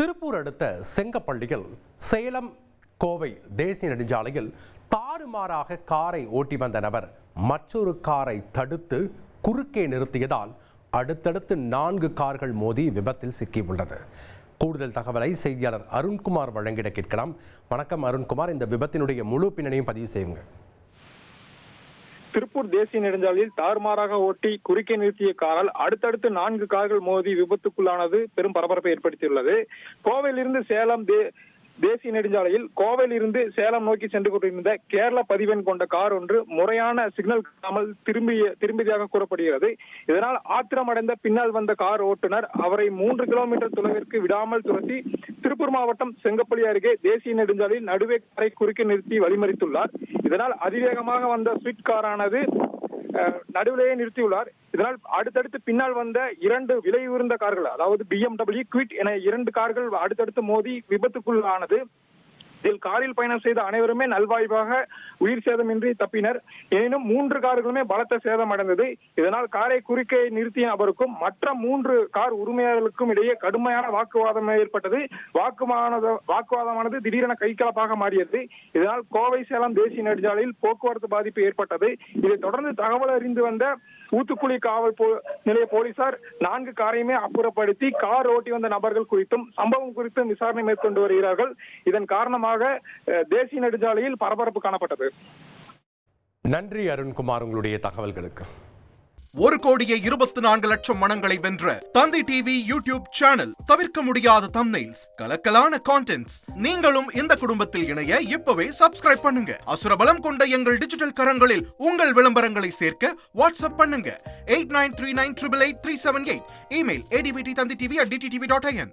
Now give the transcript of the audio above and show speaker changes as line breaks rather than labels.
திருப்பூர் அடுத்த செங்கப்பள்ளியில் சேலம் கோவை தேசிய நெடுஞ்சாலையில் தாறுமாறாக காரை ஓட்டி வந்த நபர் மற்றொரு காரை தடுத்து குறுக்கே நிறுத்தியதால் அடுத்தடுத்து 4 கார்கள் மோதி விபத்தில் சிக்கியுள்ளது. கூடுதல் தகவலை செய்தியாளர் அருண்குமார் வழங்கிட கேட்கலாம். வணக்கம் அருண்குமார், இந்த விபத்தினுடைய முழு பின்னணியும் பதிவு செய்யுங்க.
திருப்பூர் தேசிய நெடுஞ்சாலையில் தாறுமாறாக ஓட்டி குறுக்கே நிறுத்திய காரால் அடுத்தடுத்து 4 கார்கள் மோதி விபத்துக்குள்ளானது பெரும் பரபரப்பை ஏற்படுத்தியுள்ளது. கோவையிலிருந்து சேலம் தேசிய நெடுஞ்சாலையில் கோவையிலிருந்து சேலம் நோக்கி சென்று கொண்டிருந்த கேரள பதிவெண் கொண்ட கார் ஒன்று முறையான சிக்னல் காணாமல் திரும்பியதாக கூறப்படுகிறது. இதனால் ஆத்திரமடைந்த பின்னால் வந்த கார் ஓட்டுநர் அவரை 3 கிலோமீட்டர் தொலைவிற்கு விடாமல் துரத்தி திருப்பூர் மாவட்டம் செங்கப்பள்ளி அருகே தேசிய நெடுஞ்சாலையில் நடுவே காரை குறுக்கே நிறுத்தி வழிமறித்துள்ளார். இதனால் அதிவேகமாக வந்த ஸ்விஃப்ட் காரானது நடுவிலேயே நிறுத்தியுள்ளார். இதனால் அடுத்தடுத்து பின்னால் வந்த 2 விலை உயர்ந்த கார்கள், அதாவது BMW, குவிட் என 2 கார்கள் அடுத்தடுத்து மோதி விபத்துக்குள்ளானது. இதில் காரில் பயணம் செய்த அனைவருமே நல்வாய்வாக உயிர் சேதமின்றி தப்பினர். எனினும் 3 கார்களுமே பலத்த சேதம் அடைந்தது. இதனால் காரை குறுக்கே நிறுத்திய நபருக்கும் மற்ற 3 கார் உரிமையாளர்களுக்கும் இடையே கடுமையான வாக்குவாதம் ஏற்பட்டது. வாக்குவாதமானது திடீரென கைகலப்பாக மாறியது. இதனால் கோவை சேலம் தேசிய நெடுஞ்சாலையில் போக்குவரத்து பாதிப்பு ஏற்பட்டது. இதைத் தொடர்ந்து தகவல் அறிந்து வந்த ஊத்துக்குளி காவல் நிலைய போலீசார் 4 காரையுமே அப்புறப்படுத்தி கார் ஓட்டி வந்த நபர்கள் குறித்தும் சம்பவம் குறித்தும் விசாரணை மேற்கொண்டு வருகிறார்கள். இதன் காரணமாக தேசிய நெடுஞ்சாலையில் பரபரப்பு காணப்பட்டது.
நன்றி அருண்குமார், உங்களுடைய தகவல்களுக்கு.
1,24,00,000 மனங்களை வென்ற தந்தி டிவி யூடியூப் சேனல். தவிர்க்க முடியாத தம்ப்நெயில்ஸ், கலக்கலான கான்டென்ட்ஸ். நீங்களும் இந்த குடும்பத்தில் இணைய இப்பவே சப்ஸ்கிரைப் பண்ணுங்க. அசுரபலம் கொண்ட எங்கள் டிஜிட்டல் கரங்களில் உங்கள் விளம்பரங்களை சேர்க்க வாட்ஸ்அப் பண்ணுங்க. 8939888378. Email advtthanditv@dttv.in.